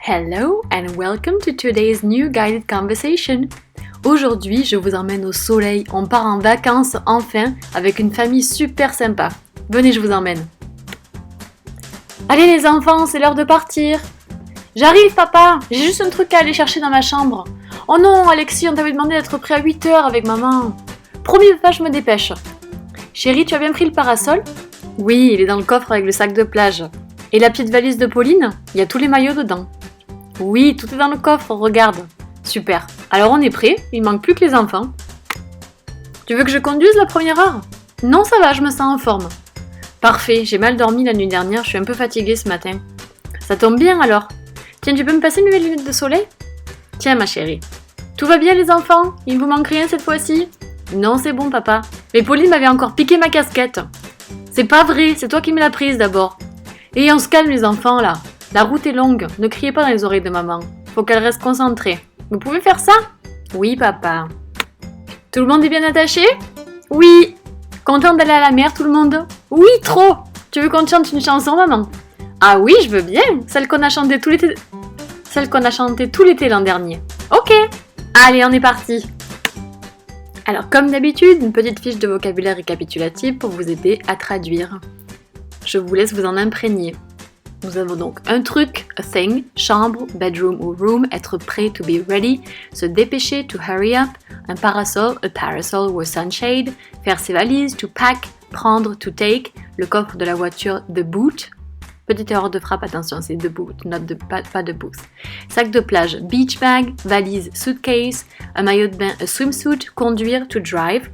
Hello and welcome to today's new guided conversation. Aujourd'hui, je vous emmène au soleil. On part en vacances enfin avec une famille super sympa. Venez, je vous emmène. Allez les enfants, c'est l'heure de partir. J'arrive papa, j'ai juste un truc à aller chercher dans ma chambre. Oh non Alexis, on t'avait demandé d'être prêt à 8h avec maman. Promis papa, je me dépêche. Chérie, tu as bien pris le parasol ? Oui, il est dans le coffre avec le sac de plage. Et la petite valise de Pauline ? Il y a tous les maillots dedans. Oui, tout est dans le coffre, regarde. Super. Alors on est prêt, il manque plus que les enfants. Tu veux que je conduise la première heure ? Non, ça va, je me sens en forme. Parfait, j'ai mal dormi la nuit dernière, je suis un peu fatiguée ce matin. Ça tombe bien alors. Tiens, tu peux me passer mes lunettes de soleil ? Tiens ma chérie. Tout va bien les enfants ? Il vous manque rien cette fois-ci ? Non, c'est bon papa. Mais Pauline m'avait encore piqué ma casquette. C'est pas vrai, c'est toi qui me l'as prise d'abord. Et on se calme les enfants là. La route est longue, ne criez pas dans les oreilles de maman. Faut qu'elle reste concentrée. Vous pouvez faire ça ? Oui papa. Tout le monde est bien attaché ? Oui. Content d'aller à la mer tout le monde ? Oui, trop. Tu veux qu'on chante une chanson maman ? Ah oui, je veux bien. Celle qu'on a chantée tout l'été l'an dernier. Ok. Allez, on est parti. Alors comme d'habitude, une petite fiche de vocabulaire récapitulative pour vous aider à traduire. Je vous laisse vous en imprégner. Nous avons donc un truc, a thing, chambre, bedroom ou room, être prêt, to be ready, se dépêcher, to hurry up, un parasol, a parasol ou a sunshade, faire ses valises, to pack, prendre, to take, le coffre de la voiture, the boot. Petite erreur de frappe, attention, c'est the boot, pas de booth. Sac de plage, beach bag, valise, suitcase, un maillot de bain, a swimsuit, conduire, to drive.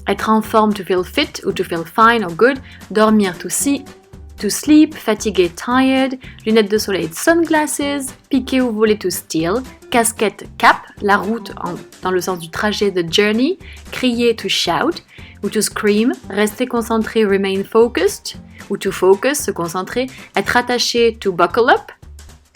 Être en forme, to feel fit ou to feel fine or good. Dormir, to sleep. Fatigué, tired. Lunettes de soleil, sunglasses. Piquer ou voler, to steal. Casquette, cap. La route, dans le sens du trajet, the journey. Crier, to shout ou to scream. Rester concentré, remain focused ou to focus, se concentrer. Être attaché, to buckle up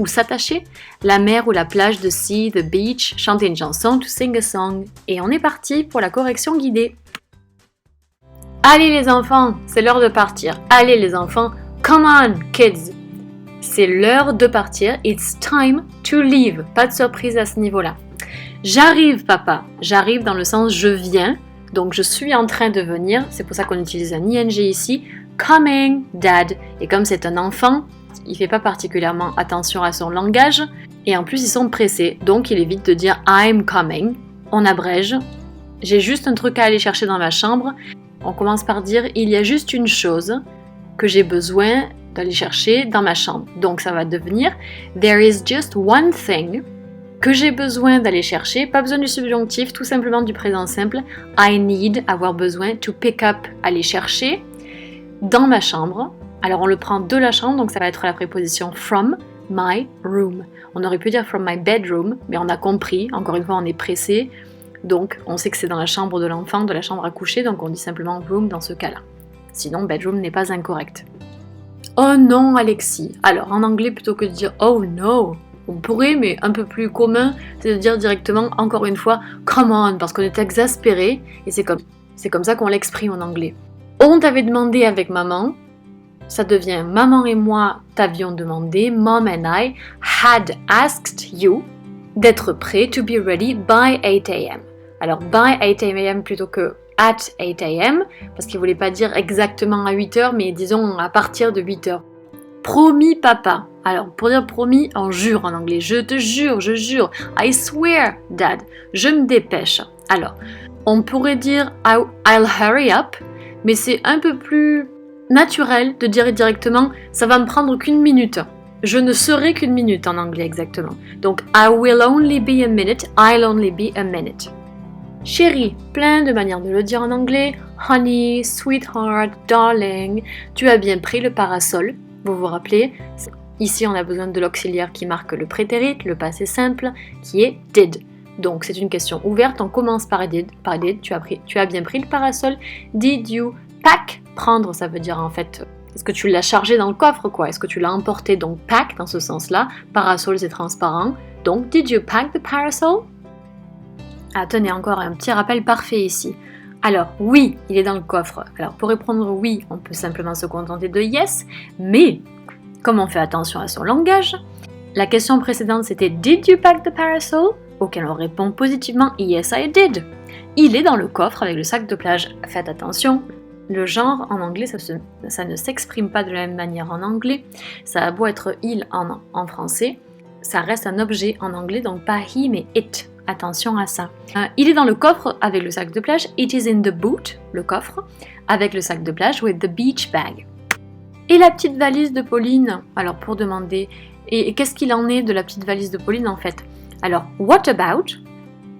ou s'attacher. La mer ou la plage, the sea, the beach. Chanter une chanson, to sing a song. Et on est parti pour la correction guidée. Allez les enfants, c'est l'heure de partir. Allez les enfants, come on kids. C'est l'heure de partir, it's time to leave. Pas de surprise à ce niveau-là. J'arrive papa, j'arrive dans le sens je viens, donc je suis en train de venir, c'est pour ça qu'on utilise un ing ici. Coming, dad. Et comme c'est un enfant, il fait pas particulièrement attention à son langage, et en plus ils sont pressés, donc il évite de dire I'm coming. On abrège, j'ai juste un truc à aller chercher dans ma chambre. On commence par dire « il y a juste une chose que j'ai besoin d'aller chercher dans ma chambre ». Donc ça va devenir « there is just one thing que j'ai besoin d'aller chercher ». Pas besoin du subjonctif, tout simplement du présent simple. « I need », avoir besoin, « to pick up », aller chercher dans ma chambre. Alors on le prend de la chambre, donc ça va être la préposition « from my room ». On aurait pu dire « from my bedroom », mais on a compris, encore une fois on est pressé. Donc, on sait que c'est dans la chambre de l'enfant, de la chambre à coucher, donc on dit simplement room dans ce cas-là. Sinon, bedroom n'est pas incorrect. Oh non, Alexis. Alors, en anglais, plutôt que de dire oh no, on pourrait, mais un peu plus commun, c'est de dire directement, encore une fois, come on, parce qu'on est exaspéré, et c'est comme ça qu'on l'exprime en anglais. On t'avait demandé avec maman, ça devient maman et moi t'avions demandé, mom and I had asked you, d'être prêt, to be ready by 8 a.m. Alors, by 8 a.m. plutôt que at 8 a.m. parce qu'il ne voulait pas dire exactement à 8h, mais disons à partir de 8h. Promis papa. Alors, pour dire promis, on jure en anglais. Je te jure, je jure. I swear, dad. Je me dépêche. Alors, on pourrait dire I'll hurry up, mais c'est un peu plus naturel de dire directement ça va me prendre qu'une minute. Je ne serai qu'une minute en anglais exactement. Donc, I will only be a minute, I'll only be a minute. Chérie, plein de manières de le dire en anglais. Honey, sweetheart, darling. Tu as bien pris le parasol, vous vous rappelez ? Ici, on a besoin de l'auxiliaire qui marque le prétérit, le passé simple, qui est did. Donc, c'est une question ouverte, on commence par did. Tu as bien pris le parasol. Did you pack ? Prendre, ça veut dire en fait... Est-ce que tu l'as chargé dans le coffre, quoi ? Est-ce que tu l'as emporté ? Donc, pack, dans ce sens-là. Parasol, c'est transparent. Donc, did you pack the parasol ? Ah, tenez, encore un petit rappel parfait ici. Alors, oui, il est dans le coffre. Alors, pour répondre oui, on peut simplement se contenter de yes. Mais, Comme on fait attention à son langage. La question précédente c'était Did you pack the parasol? Auquel on répond positivement Yes I did. Il est dans le coffre avec le sac de plage. Faites attention, le genre en anglais ça ne s'exprime pas de la même manière en anglais. Ça a beau être il en français, ça reste un objet en anglais, donc pas he mais it. Attention à ça. Il est dans le coffre avec le sac de plage. It is in the boot, le coffre, avec le sac de plage with the beach bag. Et la petite valise de Pauline, alors pour demander, et qu'est-ce qu'il en est de la petite valise de Pauline en fait? Alors, what about?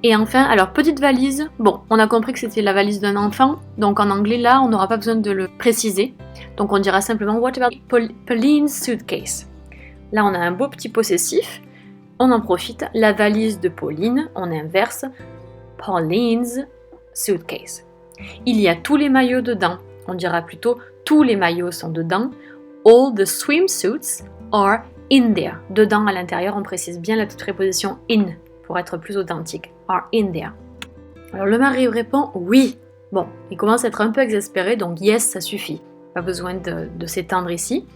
Et enfin, alors petite valise, bon, on a compris que c'était la valise d'un enfant, donc en anglais là, on n'aura pas besoin de le préciser. Donc on dira simplement what about Pauline's suitcase? Là on a un beau petit possessif, on en profite, la valise de Pauline, on inverse, Pauline's suitcase. Il y a tous les maillots dedans, on dira plutôt tous les maillots sont dedans, all the swimsuits are in there. Dedans, à l'intérieur, on précise bien la petite préposition in pour être plus authentique. Are in there. Alors le mari répond oui. Bon, il commence à être un peu exaspéré, donc yes, ça suffit. Pas besoin de s'étendre ici.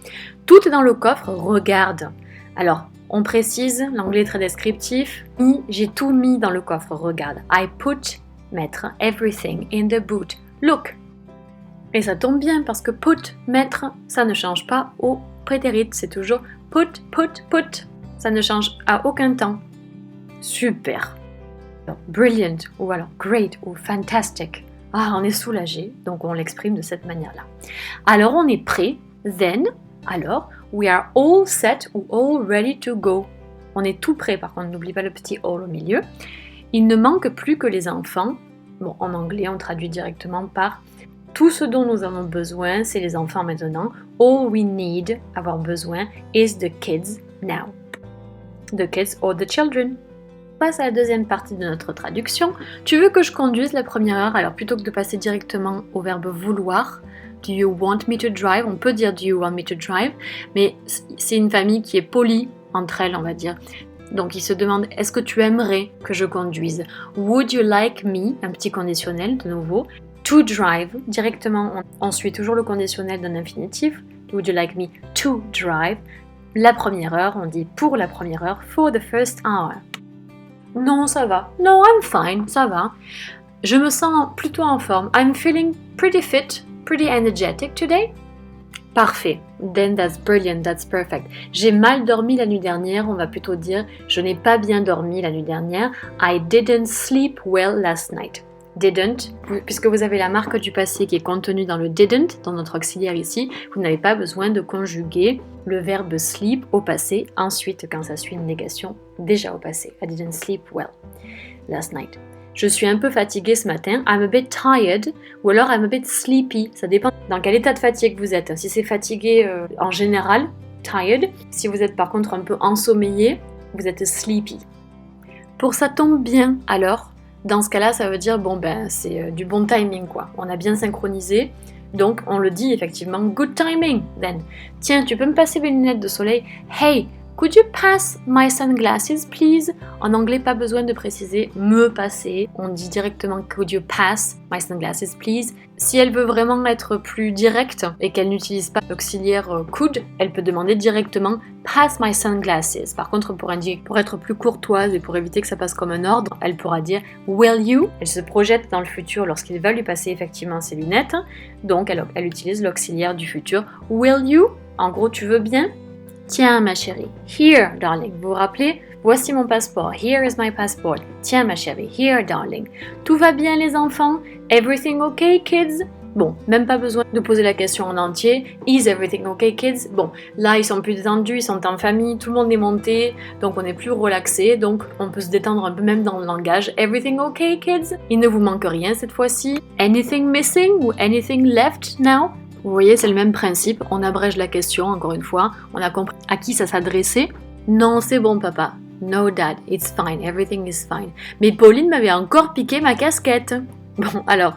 Tout est dans le coffre, regarde. Alors, on précise, l'anglais est très descriptif. J'ai tout mis dans le coffre, regarde. I put, mettre, everything in the boot. Look. Et ça tombe bien parce que put, mettre, ça ne change pas au prétérit. C'est toujours put, put, put. Ça ne change à aucun temps. Super. Alors, brilliant ou alors great ou fantastic. Ah, on est soulagé, donc on l'exprime de cette manière-là. Alors on est prêt. Then, alors, we are all set ou all ready to go. On est tout prêt, par contre, n'oublie pas le petit all au milieu. Il ne manque plus que les enfants. Bon, en anglais, on traduit directement par tout ce dont nous avons besoin, c'est les enfants maintenant. All we need, avoir besoin, is the kids now. The kids or the children. On passe à la deuxième partie de notre traduction. Tu veux que je conduise la première heure? Alors plutôt que de passer directement au verbe vouloir, do you want me to drive? On peut dire do you want me to drive, mais c'est une famille qui est polie entre elles, on va dire. Donc il se demande, est-ce que tu aimerais que je conduise? Would you like me? Un petit conditionnel de nouveau. To drive, directement, on suit toujours le conditionnel d'un infinitif. Would you like me to drive? La première heure, on dit pour la première heure, for the first hour. Non, ça va. No, I'm fine, ça va. Je me sens plutôt en forme. I'm feeling pretty fit, pretty energetic today. Parfait. Then that's brilliant, that's perfect. J'ai mal dormi la nuit dernière, on va plutôt dire je n'ai pas bien dormi la nuit dernière. I didn't sleep well last night. Didn't, puisque vous avez la marque du passé qui est contenue dans le didn't, dans notre auxiliaire ici, vous n'avez pas besoin de conjuguer le verbe sleep au passé, ensuite quand ça suit une négation, déjà au passé. I didn't sleep well last night. Je suis un peu fatiguée ce matin, I'm a bit tired, ou alors I'm a bit sleepy, ça dépend dans quel état de fatigue vous êtes. Si c'est fatigué en général, tired, si vous êtes par contre un peu ensommeillé, vous êtes sleepy. Pour ça tombe bien alors, dans ce cas-là, ça veut dire, bon ben, c'est du bon timing quoi. On a bien synchronisé, donc on le dit effectivement, good timing then. Tiens, tu peux me passer mes lunettes de soleil? Hey, could you pass my sunglasses please? En anglais, pas besoin de préciser me passer. On dit directement could you pass my sunglasses please? Si elle veut vraiment être plus directe et qu'elle n'utilise pas l'auxiliaire could, elle peut demander directement pass my sunglasses. Par contre, pour être plus courtoise et pour éviter que ça passe comme un ordre, elle pourra dire will you? Elle se projette dans le futur lorsqu'il va lui passer effectivement ses lunettes. Donc, elle utilise l'auxiliaire du futur. Will you? En gros, tu veux bien? Tiens, ma chérie. Here, darling. Vous vous rappelez? Voici mon passeport. Here is my passport. Tiens, ma chérie. Here, darling. Tout va bien, les enfants? Everything okay, kids? Bon, même pas besoin de poser la question en entier. Is everything okay, kids? Bon, là, ils sont plus détendus, ils sont en famille, tout le monde est monté, donc on est plus relaxé, donc on peut se détendre un peu même dans le langage. Everything okay, kids? Il ne vous manque rien cette fois-ci. Anything missing ou anything left now? Vous voyez, c'est le même principe, on abrège la question, encore une fois, on a compris à qui ça s'adressait. Non, c'est bon papa. No dad, it's fine, everything is fine. Mais Pauline m'avait encore piqué ma casquette. Bon, alors,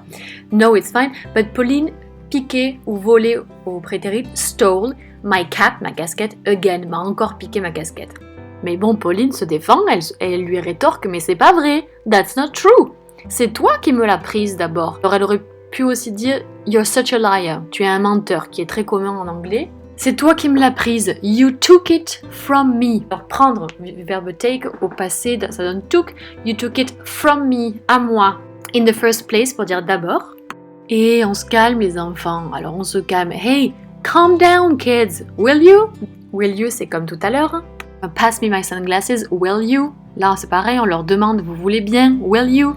no, it's fine, but Pauline piqué ou volé au prétérit, stole my cap, ma casquette, again, m'a encore piqué ma casquette. Mais bon, Pauline se défend, elle lui rétorque, mais c'est pas vrai, that's not true. C'est toi qui me l'as prise d'abord. Alors elle aurait pu aussi dire you're such a liar, tu es un menteur, qui est très commun en anglais. C'est toi qui me l'as prise. You took it from me. Alors prendre, verbe take au passé, ça donne took. You took it from me, à moi. In the first place pour dire d'abord. Et on se calme les enfants. Alors on se calme. Hey, calm down kids. Will you? Will you c'est comme tout à l'heure. Pass me my sunglasses. Will you? Là c'est pareil, on leur demande vous voulez bien? Will you?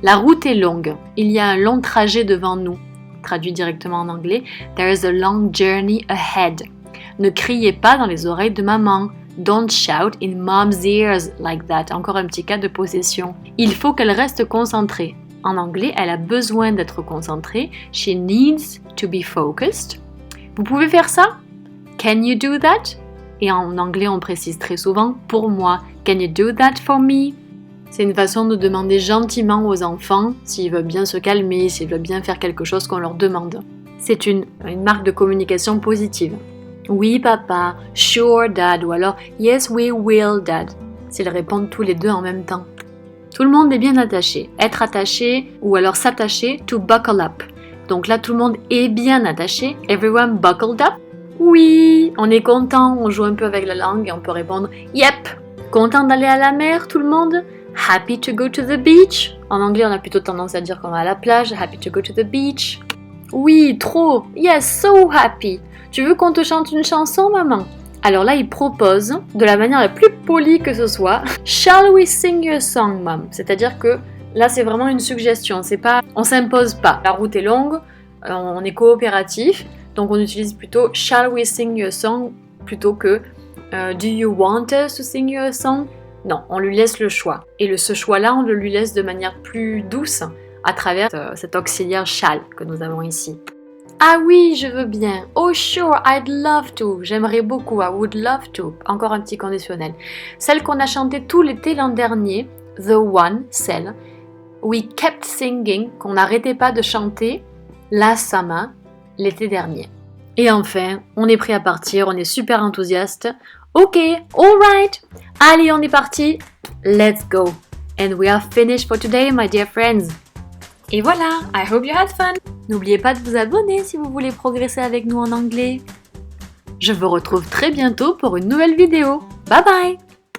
La route est longue. Il y a un long trajet devant nous. Traduit directement en anglais, there is a long journey ahead. Ne criez pas dans les oreilles de maman. Don't shout in mom's ears like that. Encore un petit cas de possession. Il faut qu'elle reste concentrée. En anglais, elle a besoin d'être concentrée. She needs to be focused. Vous pouvez faire ça? Can you do that? Et en anglais, on précise très souvent pour moi. Can you do that for me? C'est une façon de demander gentiment aux enfants s'ils veulent bien se calmer, s'ils veulent bien faire quelque chose qu'on leur demande. C'est une marque de communication positive. Oui papa, sure dad, ou alors yes we will dad. S'ils répondent tous les deux en même temps. Tout le monde est bien attaché. Être attaché ou alors s'attacher, to buckle up. Donc là tout le monde est bien attaché. Everyone buckled up? Oui, on est content, on joue un peu avec la langue et on peut répondre yep. Content d'aller à la mer tout le monde? Happy to go to the beach. En anglais, on a plutôt tendance à dire qu'on va à la plage. Happy to go to the beach. Oui, trop. Yes, so happy. Tu veux qu'on te chante une chanson, maman? Alors là, il propose, de la manière la plus polie que ce soit, Shall we sing you a song, mom? C'est-à-dire que là, c'est vraiment une suggestion. C'est pas, on s'impose pas. La route est longue, on est coopératif, donc on utilise plutôt Shall we sing you a song plutôt que Do you want us to sing you a song? Non, on lui laisse le choix. Et ce choix-là, on le lui laisse de manière plus douce à travers cet auxiliaire shall que nous avons ici. Ah oui, je veux bien. Oh sure, I'd love to. J'aimerais beaucoup. I would love to. Encore un petit conditionnel. Celle qu'on a chantée tout l'été l'an dernier, the one, celle. We kept singing, qu'on n'arrêtait pas de chanter, last summer, l'été dernier. Et enfin, on est prêt à partir, on est super enthousiaste. Ok, alright. Allez, on est parti. Let's go. And we are finished for today, my dear friends. Et voilà, I hope you had fun. N'oubliez pas de vous abonner si vous voulez progresser avec nous en anglais. Je vous retrouve très bientôt pour une nouvelle vidéo. Bye bye.